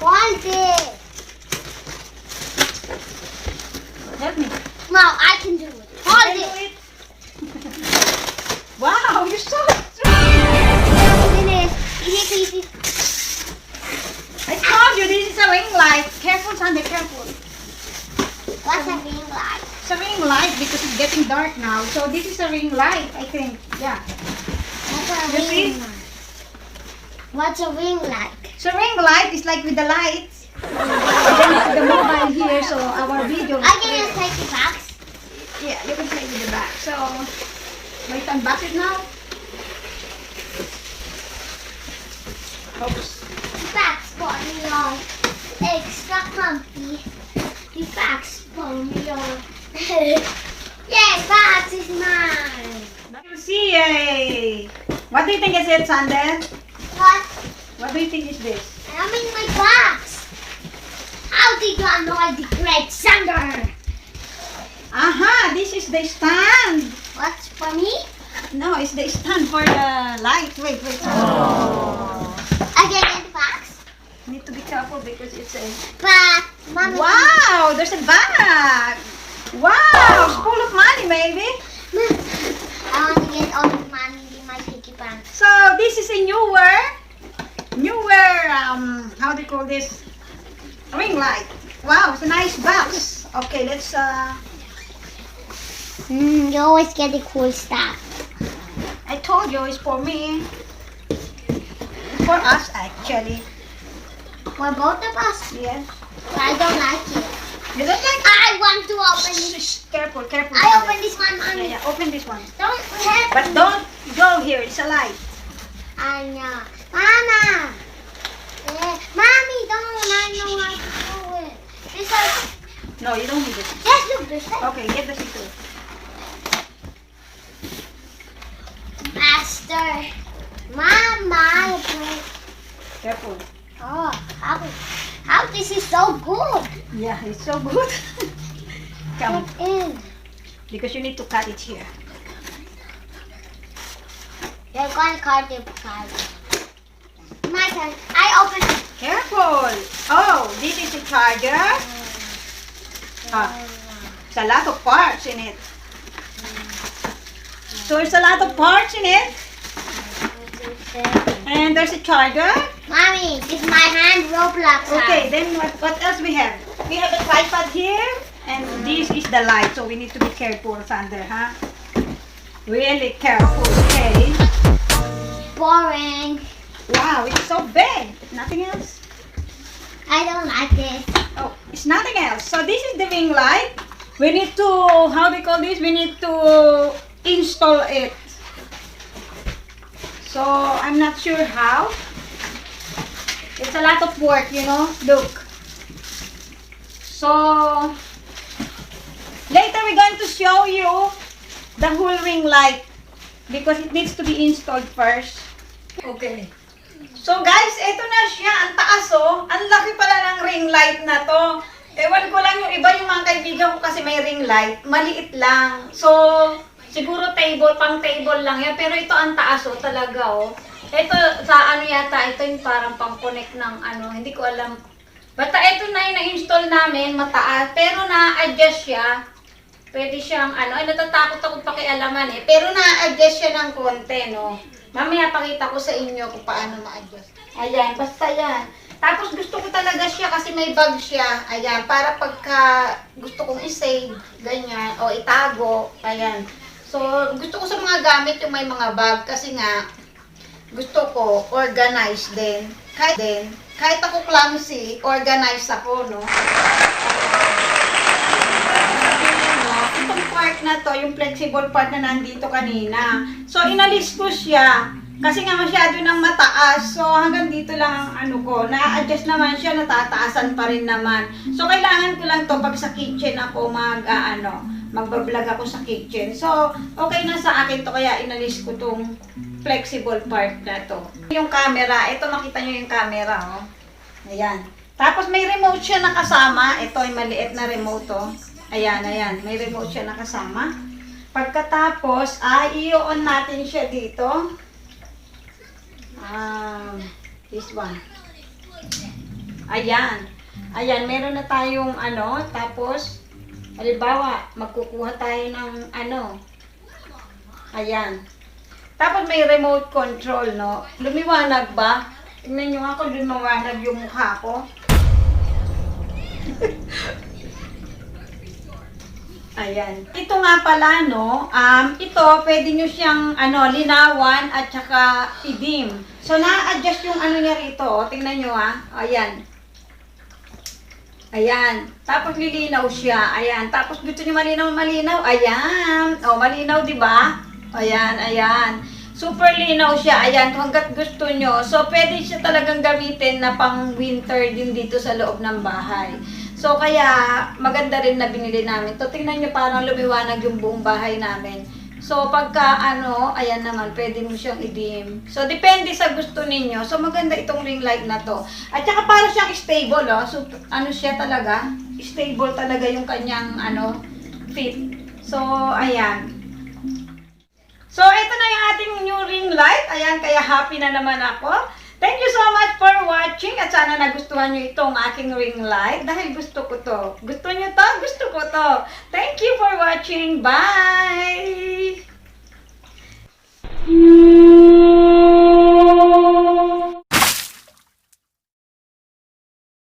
Hold it. Help me. No, I can do it. Hold Can it. do it. Wow, you're so strong. Finish. Easy. I told you this is a ring light. Careful, Sandy, careful. What's a ring light? It's a ring light because it's getting dark now. So this is a ring light, I think. Yeah. What's a You see? ring light? What's a ring light? So ring light is like with the lights. And then the mobile here, so our video. I can just take it back. Yeah, you can play with the back. So, wait, unbox it now. Oops. Backs for me on extra comfy. The backs for me on. Yay, backs is mine. You see, yay! What do you think is it, Sander? What? What do you think is this? I'm in my box. How did you annoy the great Sander? Aha, this is the stand. What's for me? No, it's the stand for the light. Wait. I get the box. Need to be careful because it's a... But, Mommy. Wow, there's a bag. Wow, it's full of money, maybe. I want to get all the money in my piggy bank. So, this is a newer, how do you call this? Ring light. Wow, it's a nice box. Okay, let's, You always get the cool stuff. I told you it's for me. For us, actually. For both of us. Yes. But I don't like it. You don't like I want to open it. Shh, careful. I open this one, Mommy. Yeah, open this one. Don't hurt But me. don't go here, it's a light. I know. Mama. Mommy, don't. I know how to do it. This is, No, you don't need it. just look this way. Okay, get the sticker. Master. Mama. Careful. Oh, how this is so good. Yeah, it's so good. Come, Get in. because you need to cut it here. You're going to cut the card. My turn. I open it. Careful. Oh, this is a charger. It's a lot of parts in it. So there's a lot of parts in it. And there's a charger. Mommy, this is my hand Roblox. Okay, then what else we have? We have a tripod here. And this is the light. So we need to be careful, Sander, huh? Really careful, okay? Boring. Wow, it's so big. Nothing else? I don't like this. Oh, it's nothing else. So this is the ring light. We need to, how do you call this? We need to install it. So I'm not sure how. It's a lot of work, you know. Look. So later we're going to show you the whole ring light because it needs to be installed first. Okay. So guys, ito na siya. Ang taas oh. Ang laki pala ng ring light na to. Ewan ko lang yung iba, yung mga kaibigan ko kasi may ring light. Maliit lang. So, siguro pang table lang yan. Pero ito ang taas oh, talaga oh. Ito sa ano yata, ito yung parang pang-connect ng ano, hindi ko alam. Basta ito na yung na-install namin, mataas. Pero na-adjust siya. Pwede siyang ano, ay natatakot ako pakialaman eh. Pero na-adjust siya ng konti, no. Mamaya pakita ko sa inyo kung paano ma-adjust. Ayan, basta yan. Tapos gusto ko talaga siya kasi may bag siya. Ayan, para pagka gusto kong i-save, ganyan, o itago, ayan. So, gusto ko sa mga gamit yung may mga bag kasi nga, gusto ko organized din. Kahit ako clumsy, organized ako, no? Itong part na to, yung flexible part na nandito kanina. So, inalis ko siya. Kasi nga masyado nang mataas. So, hanggang dito lang ang ano ko. Na-adjust naman siya, natataasan pa rin naman. So, kailangan ko lang to pag sa kitchen ako magbablog ako sa kitchen. So, okay na sa akin to. Kaya inalis ko tong flexible part na to. Yung camera, ito makita nyo yung camera, oh. Ayan. Tapos may remote siya nakasama. Ito ay maliit na remote, oh. Ayan, may remote siya nakasama. Pagkatapos, i-on natin siya dito. This one. Ayan. Ayan, meron na tayong ano, tapos, halimbawa, magkukuha tayo ng ano. Ayan. Tapos may remote control, no? Lumiwanag ba? Tingnan nyo ako, lumiwanag yung mukha ko. Ayan. Ito nga pala, no, ito, pwede nyo siyang, ano, linawan at saka idim. So, na-adjust yung ano niya rito, oh. Tingnan nyo, Ayan. Ayan. Tapos, lilinaw siya. Ayan. Tapos, gusto nyo malinaw? Ayan. O, malinaw, di ba? Ayan, ayan. Super linaw siya. Ayan, hanggat gusto nyo. So, pwede siya talagang gamitin na pang winter din dito sa loob ng bahay. So, kaya maganda rin na binili namin. To, tingnan nyo parang lumiwanag yung buong bahay namin. So, pagka ano, ayan naman, pwede mo siyang idim. So, depende sa gusto ninyo. So, maganda itong ring light na to. At saka parang siyang stable, oh. So, ano siya talaga? Stable talaga yung kanyang, ano, fit. So, ayan. So, ito na yung ating new ring light. Ayan, kaya happy na naman ako. Thank you so much for watching at sana nagustuhan nyo itong aking ring light dahil gusto ko to. Gusto nyo to? Gusto ko to. Thank you for watching. Bye!